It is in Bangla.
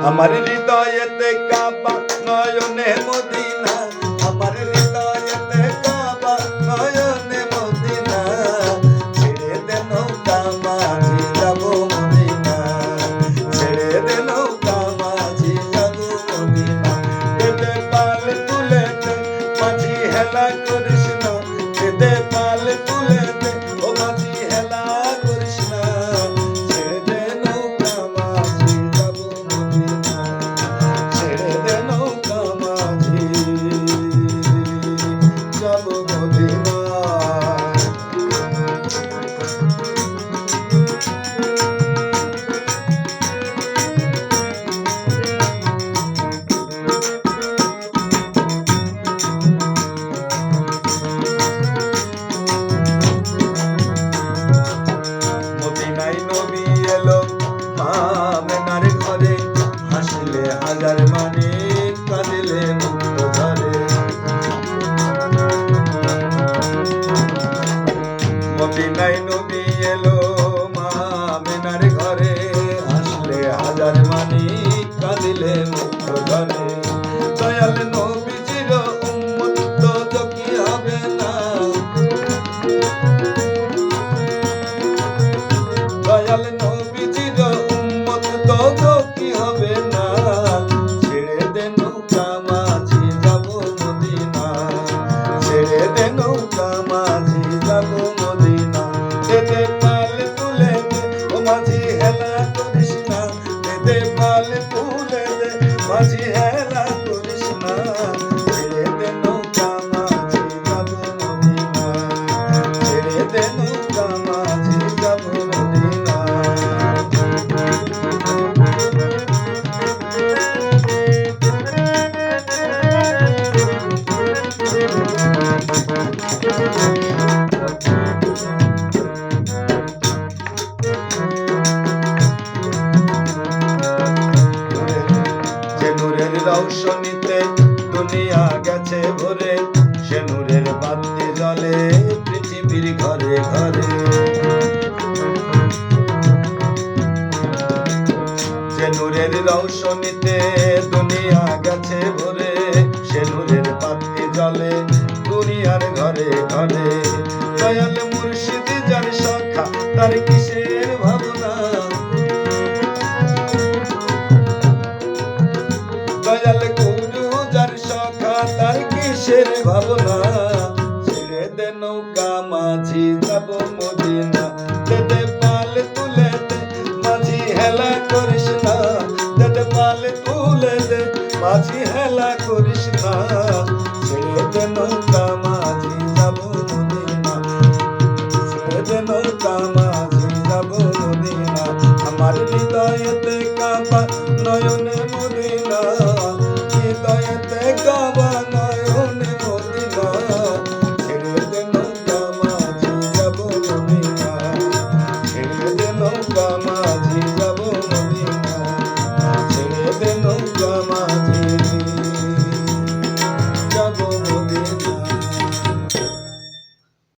আমার হৃদয়েতে কাবা নয়নে মদিনা, আমার হৃদয়েতে কাবা নয়নে মদিনা, ছেড়ে দে নৌকা মাঝি যাব মদিনা, ছেড়ে দে নৌকা মাঝি যাব মদিনা। দে পাল তুলে দে মাঝি হেলা করিস না, দে পাল তুলে দে ও মাঝি হেলা করিস না, ছেড়ে দে নৌকা মাঝি যাব মদিনা, ছেড়ে দে নৌকা মাঝি যাব মদিনা। মদিনায় নবী এলো আমেনার ঘরে, হাসিলে হাজার মানে কাঁদিলে মুক্ত ধরে। মদিনায় নবী এলো আমেনার ঘরে, হাসলে হাজার মানে কাঁদিলে মুক্ত ধরে। দয়াল নবীজির উম্মত তো কি হবে না, দয়াল নবীজির উম্মত তো কি হবে না, ছেড়ে দে নৌকা মাঝি যাব মদিনা, ছেড়ে দে নৌকা মাঝি যাব মদিনা। দে পাল তুলে দে ও মাঝি হেলা করিস না, দে পাল তুলে দে মাঝি হেলা করিস না, ছেড়ে দে নৌকা মাঝি যাব মদিনা, ছেড়ে দে নৌকা মাঝি যাব মদিনা। যে নূরের রৌশনীতে দুনিয়া গেছে ভরে, সে নূরের বাতি জ্বলে পৃথিবীর ঘরে ঘরে। যে নূরের রৌশনীতে দুনিয়া গেছে ভরে, সে নূরের বাতি জ্বলে দুনিয়ার ঘরে ঘরে। দয়াল মুর্শিদ যার সখা তার কিসের ভাবনা, দয়াল গুরু যার সখা তার কিসের ভাবনা, ছেড়ে দে নৌকা মাঝি যাব মদিনা, দে পাল তুলে দে মাঝি হেলা করিস না, দে পাল তুলে দে মাঝি হেলা করিস না।